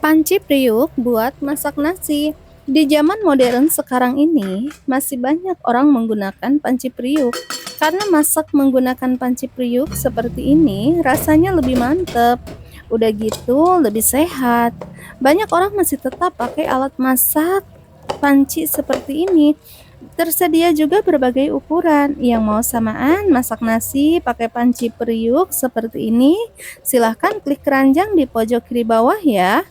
Panci priuk buat masak nasi. Di zaman modern sekarang ini, masih banyak orang menggunakan panci priuk. Karena masak menggunakan panci priuk seperti ini, rasanya lebih mantep. Udah gitu, lebih sehat. Banyak orang masih tetap pakai alat masak panci seperti ini. Tersedia juga berbagai ukuran. Yang mau samaan masak nasi pakai panci periuk seperti ini, silahkan klik keranjang di pojok kiri bawah ya.